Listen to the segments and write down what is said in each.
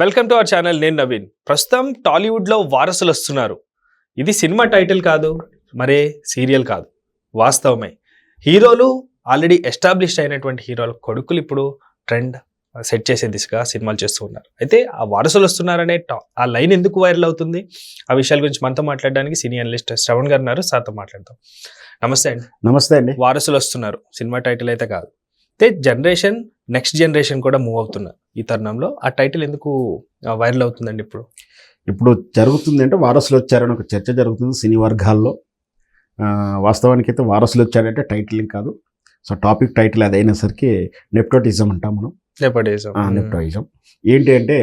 Welcome to our channel. నేను నవీన్. ప్రస్తుతం టాలీవుడ్లో వారసులు వస్తున్నారు. ఇది సినిమా టైటిల్ కాదు, మరే సీరియల్ కాదు, వాస్తవమే. హీరోలు ఆల్రెడీ ఎస్టాబ్లిష్డ్ అయినటువంటి హీరోల కొడుకులు ఇప్పుడు ట్రెండ్ సెట్ చేసే దిశగా సినిమాలు చేస్తూ ఉన్నారు. అయితే ఆ వారసులు వస్తున్నారనే ఆ లైన్ ఎందుకు వైరల్ అవుతుంది, ఆ విషయాల గురించి మనతో మాట్లాడడానికి సీనియర్ అనలిస్ట్ శ్రవణ్ గారు ఉన్నారు. సార్తో మాట్లాడతాం. నమస్తే అండి. నమస్తే అండి. వారసులు వస్తున్నారు సినిమా టైటిల్ అయితే కాదు, అయితే జనరేషన్ నెక్స్ట్ జనరేషన్ కూడా మూవ్ అవుతున్నారు. ఈ తరుణంలో ఆ టైటిల్ ఎందుకు వైరల్ అవుతుందండి? ఇప్పుడు జరుగుతుంది అంటే వారసులు వచ్చారని ఒక చర్చ జరుగుతుంది సినీ వర్గాల్లో. వాస్తవానికి అయితే వారసులు వచ్చారంటే టైటిల్ కాదు. సో టాపిక్ టైటిల్ అదైనా సరికి నెప్టోటిజం అంటాం మనం. నెప్టోటిజం ఏంటి అంటే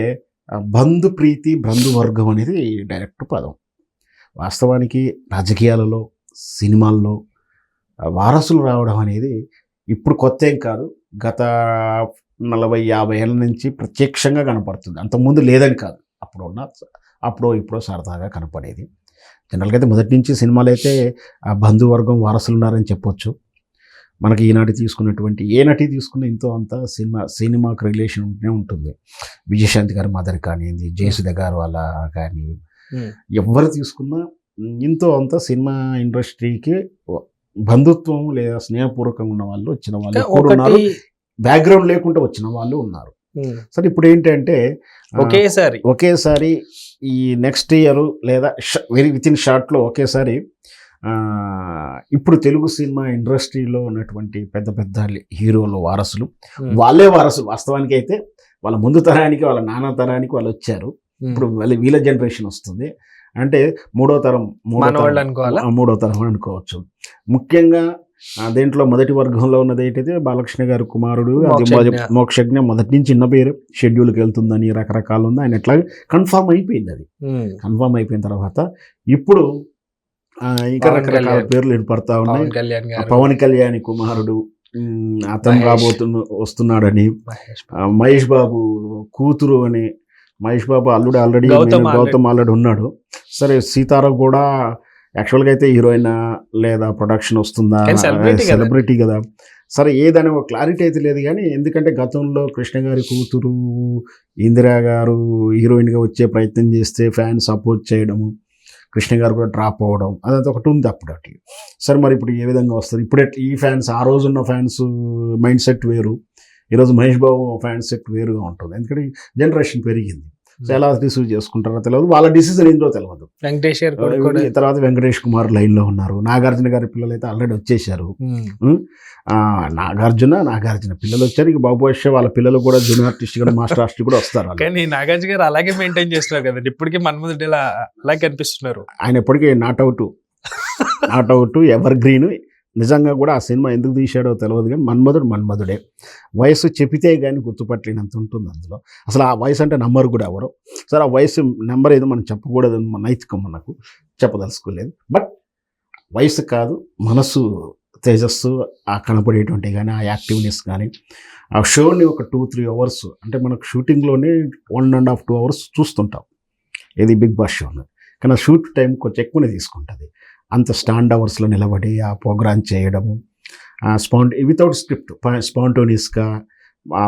బంధు ప్రీతి బంధువర్గం అనేది డైరెక్ట్ పదం. వాస్తవానికి రాజకీయాలలో సినిమాల్లో వారసులు రావడం అనేది ఇప్పుడు కొత్త ఏం కాదు. గత 40-50 ఏళ్ళ నుంచి ప్రత్యక్షంగా కనపడుతుంది. అంతకుముందు లేదని కాదు, అప్పుడో ఇప్పుడో సరదాగా కనపడేది. జనరల్గా అయితే మొదటి నుంచి సినిమాలు అయితే ఆ బంధువర్గం వారసులు ఉన్నారని చెప్పొచ్చు. మనకి ఈనాటి తీసుకున్నటువంటి ఏ నటి తీసుకున్న ఇంతో అంత సినిమాకి రిలేషన్ ఉంటూనే ఉంటుంది. విజయశాంతి గారి మదర్ కానివ్వండి, జయసుధ గారు వాళ్ళ కానీ, ఎవరు తీసుకున్నా ఇంతో అంత సినిమా ఇండస్ట్రీకి బంధుత్వం లేదా స్నేహపూర్వకంగా ఉన్న వాళ్ళు వచ్చిన వాళ్ళు ఉన్నారు, బ్యాక్గ్రౌండ్ లేకుండా వచ్చిన వాళ్ళు ఉన్నారు. సరే, ఇప్పుడు ఏంటంటే ఒకేసారి ఈ నెక్స్ట్ ఇయర్ లేదా విత్ ఇన్ షార్ట్లో ఒకేసారి ఇప్పుడు తెలుగు సినిమా ఇండస్ట్రీలో ఉన్నటువంటి పెద్ద పెద్ద హీరోలు వారసులు, వాళ్ళే వారసులు. వాస్తవానికి అయితే వాళ్ళ ముందు తరానికి, వాళ్ళ నాన్న తరానికి వాళ్ళు వచ్చారు. ఇప్పుడు వీళ్ళ జనరేషన్ వస్తుంది అంటే మూడో తరం అనుకోవచ్చు. ముఖ్యంగా దేంట్లో మొదటి వర్గంలో ఉన్నది ఏంటైతే బాలకృష్ణ గారి కుమారుడు మోక్షజ్ఞ. మొదటి నుంచి చిన్న పేరు, షెడ్యూల్కి వెళ్తుందని రకరకాలు ఉంది. ఆయన ఎట్లా కన్ఫామ్ అయిపోయింది. అది కన్ఫామ్ అయిపోయిన తర్వాత ఇప్పుడు ఇంకా రకరకాల పేర్లు ఏర్పడతా ఉన్నాయి. పవన్ కళ్యాణ్ కుమారుడు అతను వస్తున్నాడని, మహేష్ బాబు కూతురు అని, మహేష్ బాబు అల్లుడు ఆల్రెడీ గౌతమ్ ఆల్రెడీ ఉన్నాడు. సరే, సీతారా కూడా యాక్చువల్గా అయితే హీరోయిన్ లేదా ప్రొడక్షన్ వస్తుందా, సెలబ్రిటీ కదా. సరే, ఏదైనా ఒక క్లారిటీ అయితే లేదు. కానీ ఎందుకంటే గతంలో కృష్ణ గారి కూతురు ఇందిరా గారు హీరోయిన్గా వచ్చే ప్రయత్నం చేస్తే ఫ్యాన్స్ సపోర్ట్ చేయడము, కృష్ణ గారు కూడా డ్రాప్ అవ్వడం, అదంతా ఒకటి ఉంది అప్పుడు. సరే, మరి ఇప్పుడు ఏ విధంగా వస్తుంది? ఇప్పుడే ఈ ఫ్యాన్స్, ఆ రోజున్న ఫ్యాన్స్ మైండ్ సెట్ వేరు, ఈరోజు మహేష్ బాబు ఫ్యాన్స్ సెట్ వేరుగా ఉంటుంది. ఎందుకంటే జనరేషన్ పెరిగింది. సో ఎలా రిసీవ్ చేసుకుంటారో తెలియదు, వాళ్ళ డిసిజన్ ఏంటో తెలియదు. తర్వాత వెంకటేష్ కుమార్ లైన్లో ఉన్నారు. నాగార్జున గారి పిల్లలు అయితే ఆల్రెడీ వచ్చేసారు. నాగార్జున పిల్లలు వచ్చారు. ఇక బాబు వచ్చే వాళ్ళ పిల్లలు కూడా జూనియర్ ఆర్టిస్ట్ కూడా మాస్టర్ ఆర్టిస్ట్ కూడా వస్తారు. కానీ నాగార్జున గారు అలాగే మెయింటైన్ చేస్తున్నారు కదండి, ఇప్పటికీ మన ముందు అలాగే కనిపిస్తున్నారు. ఆయన ఎప్పటికీ నాట్ అవుట్ ఎవర్ గ్రీన్. నిజంగా కూడా ఆ సినిమా ఎందుకు తీశాడో తెలియదు, కానీ మన్మధుడే. వయసు చెప్పితే కానీ గుర్తుపట్టలేనంత ఉంటుంది అందులో. అసలు ఆ వయసు అంటే నంబర్ కూడా ఎవరు. సరే, ఆ వయసు నెంబర్ ఏదో మనం చెప్పకూడదు, నైతికం మనకు చెప్పదలుచుకోలేదు. బట్ వయసు కాదు, మనసు తేజస్సు, ఆ కనపడేటువంటి కానీ ఆ యాక్టివ్నెస్ కానీ, ఆ షోని ఒక 2-3 అవర్స్ అంటే మనకు షూటింగ్లోనే 1.5-2 అవర్స్ చూస్తుంటాం ఇది బిగ్ బాస్ షోని. కానీ ఆ షూట్ టైం కొంచెం ఎక్కువనే తీసుకుంటుంది. అంత స్టాండ్ అవర్స్లో నిలబడి ఆ ప్రోగ్రామ్ చేయడము, వితౌట్ స్క్రిప్ట్ స్పాంటోనియస్గా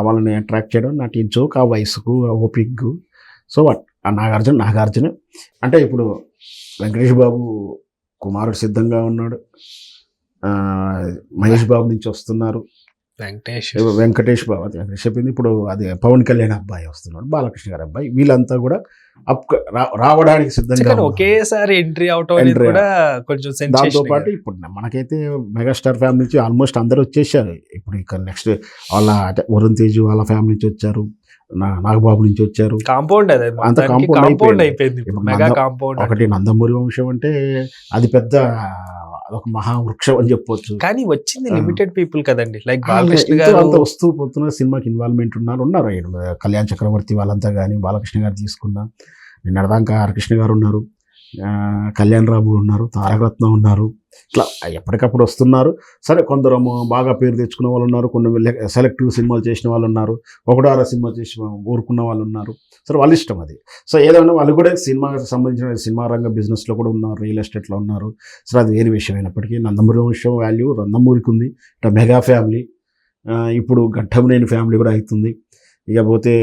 వాళ్ళని అట్రాక్ట్ చేయడం, నటించోకు ఆ వయసుకు, ఆ ఓపిక్కు. సో ఆ నాగార్జున అంటే ఇప్పుడు వెంకటేష్ బాబు కుమారుడు సిద్ధంగా ఉన్నాడు, మహేష్ బాబు నుంచి వస్తున్నారు, వెంకటేష్ బాబు చెప్పింది. ఇప్పుడు అది పవన్ కళ్యాణ్ అబ్బాయి వస్తున్నాడు, బాలకృష్ణ గారి అబ్బాయి. వీళ్ళంతా కూడా రావడానికి సిద్ధంగా ఒకేసారి ఎంట్రీ అవుట్. దాంతో పాటు ఇప్పుడు మనకైతే మెగాస్టార్ ఫ్యామిలీ నుంచి ఆల్మోస్ట్ అందరూ వచ్చేసారు. ఇప్పుడు ఇక నెక్స్ట్ వాళ్ళ వరుణ్ తేజ్ వాళ్ళ ఫ్యామిలీ నుంచి వచ్చారు, నాగబాబు నుంచి వచ్చారు. కాంపౌండ్ అంత కాంపౌండ్ అయిపోయింది. ఒకటి నందమూరి వంశం అంటే అది పెద్ద ఒక మహావృక్షం అని చెప్పొచ్చు. కానీ వచ్చింది లిమిటెడ్ పీపుల్ కదండి. లైక్ వస్తూ పోతున్న సినిమాకి ఇన్వాల్వ్మెంట్ ఉన్నారు. కళ్యాణ్ చక్రవర్తి వాళ్ళంతా కానీ, బాలకృష్ణ గారు తీసుకున్నా, నిన్నదాకా హరికృష్ణ గారు ఉన్నారు, కళ్యాణ్ రావు ఉన్నారు, తారకరత్న ఉన్నారు. ఇట్లా ఎప్పటికప్పుడు వస్తున్నారు. సరే, కొందరు బాగా పేరు తెచ్చుకున్న వాళ్ళు ఉన్నారు, కొన్ని సెలెక్టివ్ సినిమాలు చేసిన వాళ్ళు ఉన్నారు, ఒకటార సినిమా చేసి ఊరుకున్న వాళ్ళు ఉన్నారు. సరే, వాళ్ళ ఇష్టం అది. సో ఏదైనా వాళ్ళు కూడా సినిమాకి సంబంధించిన సినిమా రంగ బిజినెస్లో కూడా ఉన్నారు, రియల్ ఎస్టేట్లో ఉన్నారు. సరే, అది వేరే విషయం అయినప్పటికీ నందమూరి వంశం వాల్యూ నందమూరికి ఉంది. ఇట్లా మెగా ఫ్యామిలీ, ఇప్పుడు ఘట్టమనేని ఫ్యామిలీ కూడా అవుతుంది. ఇక పోతే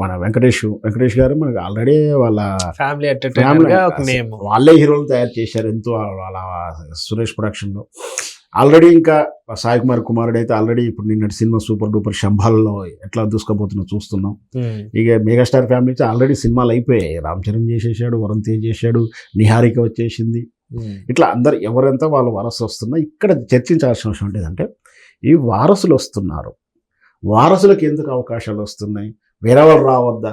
మన వెంకటేష్ గారు మనకి ఆల్రెడీ వాళ్ళ ఫ్యామిలీ ఎంటర్టైనర్ గా ఒక నేమ్. వాళ్ళే హీరోలు తయారు చేశారు ఎంతో వాళ్ళ సురేష్ ప్రొడక్షన్లో. ఆల్రెడీ ఇంకా సాయి కుమారుడు అయితే ఆల్రెడీ ఇప్పుడు నిన్నటి సినిమా సూపర్ డూపర్ శంభాలలో ఎట్లా దూసుకపోతున్నా చూస్తున్నాం. ఇక మెగాస్టార్ ఫ్యామిలీ నుంచి ఆల్రెడీ సినిమాలు అయిపోయాయి. రామ్ చరణ్ చేసేసాడు, వరుణ్ తేజ్ చేశాడు, నిహారిక వచ్చేసింది. ఇట్లా అందరు ఎవరంతా వాళ్ళు వారసు వస్తున్నా. ఇక్కడ చర్చించాల్సిన విషయం ఏంటంటే ఈ వారసులు వస్తున్నారు, వారసులకు ఎందుకు అవకాశాలు వస్తున్నాయి, వేరే వాళ్ళు రావద్దా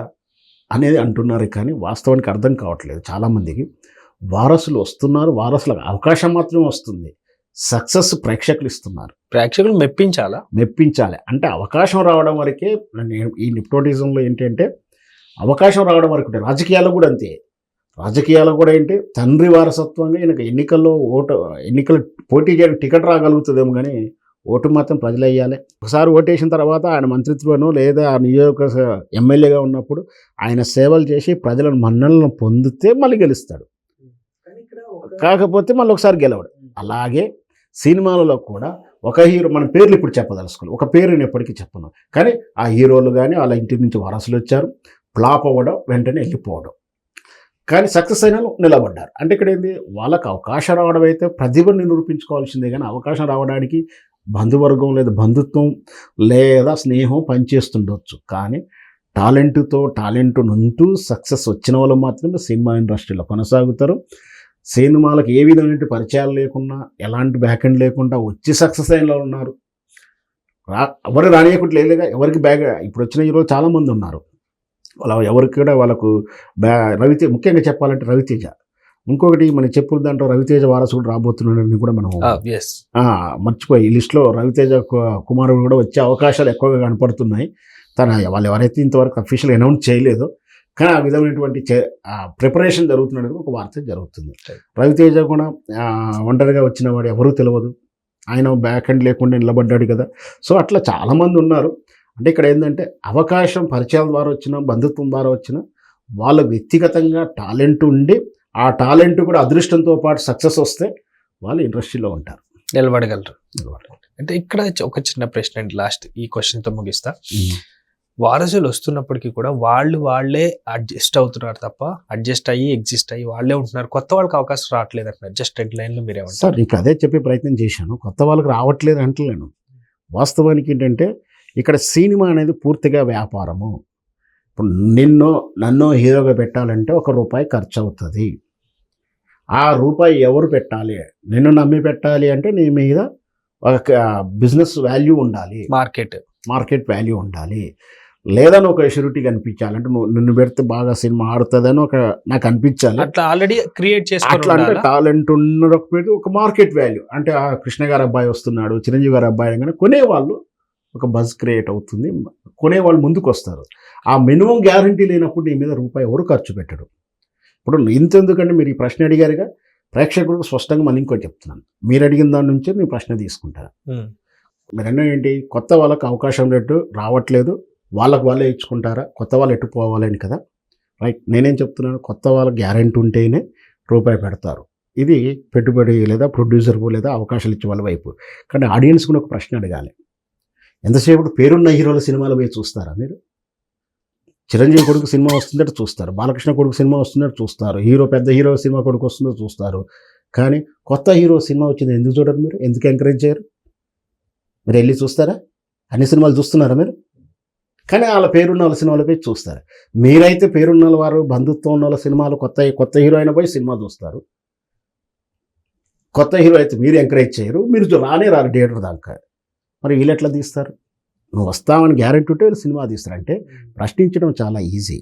అనేది అంటున్నారు. కానీ వాస్తవానికి అర్థం కావట్లేదు చాలామందికి. వారసులు వస్తున్నారు, వారసులకు అవకాశం మాత్రమే వస్తుంది, సక్సెస్ ప్రేక్షకులు ఇస్తున్నారు. ప్రేక్షకులు మెప్పించాలి అంటే అవకాశం రావడం వరకే. ఈ నిప్టోటిజంలో ఏంటంటే అవకాశం రావడం వరకు. రాజకీయాల్లో కూడా అంతే. రాజకీయాల్లో కూడా ఏంటి, తండ్రి వారసత్వంగా ఈయనకు ఎన్నికలు పోటీ చేయడం టికెట్ రాగలుగుతుందేమో కానీ ఓటు మాత్రం ప్రజలు వేయాలి. ఒకసారి ఓటేసిన తర్వాత ఆయన మంత్రిత్వనో లేదా నియోజక ఎమ్మెల్యేగా ఉన్నప్పుడు ఆయన సేవలు చేసి ప్రజలను మన్నలను పొందితే మళ్ళీ గెలుస్తాడు, కాకపోతే మళ్ళీ ఒకసారి గెలవడు. అలాగే సినిమాలలో కూడా ఒక హీరో, మన పేర్లు ఇప్పుడు చెప్పదలుచుకోవాలి, ఒక పేరు నేను ఎప్పటికీ చెప్పను, కానీ ఆ హీరోలు కానీ వాళ్ళ ఇంటి నుంచి వారసులు వచ్చారు, ఫ్లాప్ అవ్వడం, వెంటనే వెళ్ళిపోవడం, కానీ సక్సెస్ అయిన నిలబడ్డారు. అంటే ఇక్కడ ఏంది, వాళ్ళకి అవకాశం రావడం అయితే ప్రతిభను నిరూపించుకోవాల్సిందే. కానీ అవకాశం రావడానికి బంధువర్గం లేదా బంధుత్వం లేదా స్నేహం పనిచేస్తుండొచ్చు, కానీ టాలెంట్ నుంటూ సక్సెస్ వచ్చిన వాళ్ళు మాత్రమే సినిమా ఇండస్ట్రీలో కొనసాగుతారు. సినిమాలకు ఏ విధమైన పరిచయాలు లేకుండా, ఎలాంటి బ్యాక్ ఎండ్ లేకుండా వచ్చి సక్సెస్ అయిన వాళ్ళు ఉన్నారు. ఎవరు రానియకుండా లేదుగా, ఎవరికి ఇప్పుడు వచ్చిన హీరోలు చాలామంది ఉన్నారు. ఎవరికి కూడా వాళ్ళకు రవితేజ, ముఖ్యంగా చెప్పాలంటే రవితేజ. ఇంకొకటి మనం చెప్పుల దాంట్లో రవితేజ వారసుడు రాబోతున్నాడని కూడా మనం మర్చిపోయి, ఈ లిస్టులో రవితేజ కుమారుడు కూడా వచ్చే అవకాశాలు ఎక్కువగా కనపడుతున్నాయి. వాళ్ళు ఎవరైతే ఇంతవరకు అఫీషియల్ అనౌన్స్ చేయలేదో, కానీ ఆ విధమైనటువంటి ప్రిపరేషన్ జరుగుతున్నది ఒక వార్త జరుగుతుంది. రవితేజ కూడా ఒంటరిగా వచ్చిన వాడు ఎవరూ తెలియదు, ఆయన బ్యాక్ ఎండ్ లేకుండా నిలబడ్డాడు కదా. సో అట్లా చాలామంది ఉన్నారు. అంటే ఇక్కడ ఏంటంటే అవకాశం పరిచయాల ద్వారా వచ్చిన, బంధుత్వం ద్వారా వచ్చిన, వాళ్ళ వ్యక్తిగతంగా టాలెంట్ ఉండి ఆ టాలెంట్ కూడా అదృష్టంతో పాటు సక్సెస్ వస్తే వాళ్ళు ఇండస్ట్రీలో ఉంటారు, నిలబడగలరు. అంటే ఇక్కడ ఒక చిన్న ప్రశ్న అండి, లాస్ట్ ఈ క్వశ్చన్తో ముగిస్తా. వారసులు వస్తున్నప్పటికీ కూడా వాళ్ళే అడ్జస్ట్ అవుతున్నారు తప్ప, అడ్జస్ట్ అయ్యి ఎగ్జిస్ట్ అయ్యి వాళ్ళే ఉంటున్నారు, కొత్త వాళ్ళకి అవకాశం రావట్లేదు అంటున్నారు. జస్ట్ హెడ్ లైన్లో మీరేమంటారు? సార్ ఇంకా అదే చెప్పే ప్రయత్నం చేశాను, కొత్త వాళ్ళకి రావట్లేదు అంటలేను. వాస్తవానికి ఏంటంటే ఇక్కడ సినిమా అనేది పూర్తిగా వ్యాపారము. ఇప్పుడు నన్ను హీరోగా పెట్టాలంటే ₹1 ఖర్చు అవుతుంది. ఆ రూపాయి ఎవరు పెట్టాలి? నిన్ను నమ్మి పెట్టాలి అంటే నీ మీద ఒక బిజినెస్ వాల్యూ ఉండాలి, మార్కెట్ వాల్యూ ఉండాలి. లేదా ఒక షూరిటీ కనిపించాలంటే నిన్ను పెడితే బాగా సినిమా ఆడుతుందని నాకు అనిపించాలి. అట్లా ఆల్రెడీ క్రియేట్ చేసుకోవాలి. అట్లా అంటే టాలెంట్ ఉన్న ఒక మార్కెట్ వాల్యూ అంటే ఆ కృష్ణ గారి అబ్బాయి వస్తున్నాడు, చిరంజీవి గారి అబ్బాయి అనగానే కొనేవాళ్ళు ఒక బజ్ క్రియేట్ అవుతుంది, కొనేవాళ్ళు ముందుకు వస్తారు. ఆ మినిమం గ్యారంటీ లేనప్పుడు నీ మీద ₹1 ఎవరు ఖర్చు పెట్టడు. ఇప్పుడు ఇంతెందుకంటే మీరు ఈ ప్రశ్న అడిగారుగా, ప్రేక్షకులకు స్పష్టంగా మళ్ళీ ఇంకోటి చెప్తున్నాను. మీరు అడిగిన దాని నుంచే నేను ప్రశ్న తీసుకుంటాను. మీరన్నా ఏంటి, కొత్త వాళ్ళకి అవకాశం రేటు రావట్లేదు, వాళ్ళే ఇచ్చుకుంటారా, కొత్త వాళ్ళు ఎట్టుపోవాలని కదా. రైట్, నేనేం చెప్తున్నాను, కొత్త వాళ్ళకి గ్యారెంటీ ఉంటేనే ₹1 పెడతారు. ఇది పెట్టుబడి లేదా ప్రొడ్యూసర్ లేదా అవకాశాలు ఇచ్చే వాళ్ళ వైపు. కానీ ఆడియన్స్ కూడా ఒక ప్రశ్న అడగాలి, ఎంతసేపు పేరున్న హీరోల సినిమాలు పోయి చూస్తారా మీరు? చిరంజీవి కొడుకు సినిమా వస్తుందంటే చూస్తారు, బాలకృష్ణ కొడుకు సినిమా వస్తుందంటే చూస్తారు, పెద్ద హీరో సినిమా కొడుకు వస్తుందో చూస్తారు. కానీ కొత్త హీరో సినిమా వచ్చింది ఎందుకు చూడరు మీరు? ఎందుకు ఎంకరేజ్ చేయరు? మీరు వెళ్ళి చూస్తారా? అన్ని సినిమాలు చూస్తున్నారా మీరు? కానీ వాళ్ళ పేరున్న వాళ్ళ సినిమాలపై చూస్తారు. మీరైతే పేరున్న వారు, బంధుత్వం ఉన్న వాళ్ళ సినిమాలు, కొత్త హీరో అయినా పోయి సినిమా చూస్తారు. కొత్త హీరో అయితే మీరు ఎంకరేజ్ చేయరు, మీరు రారు థియేటర్ దాకా. మరి వీళ్ళు ఎట్లా తీస్తారు? నువ్వు వస్తామని గ్యారెంటీ ఉంటే వీళ్ళు సినిమా తీస్తారు. అంటే ప్రశ్నించడం చాలా ఈజీ.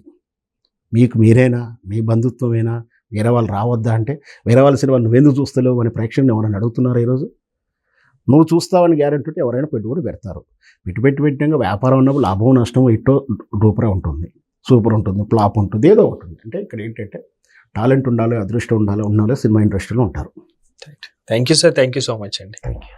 మీకు మీరేనా, మీ బంధుత్వమేనా, వేరే వాళ్ళు రావద్దా అంటే, వేరే వాళ్ళ సినిమా నువ్వెందుకు చూస్తలేవు అని ప్రేక్షకులు ఎవరైనా అడుగుతున్నారు ఈరోజు? నువ్వు చూస్తావని గ్యారెంటీ ఉంటే ఎవరైనా పెట్టుబడి పెడతారు. పెట్టినాక వ్యాపారం ఉన్నప్పుడు లాభం నష్టం ఇట్టో డూపరా ఉంటుంది, సూపర్ ఉంటుంది, ఫ్లాప్ ఉంటుంది, ఏదో ఉంటుంది. అంటే ఇక్కడ ఏంటంటే టాలెంట్ ఉండాలి, అదృష్టం ఉండాలి, సినిమా ఇండస్ట్రీలో ఉంటారు. Thank you sir, thank you so much అండి. Thank you.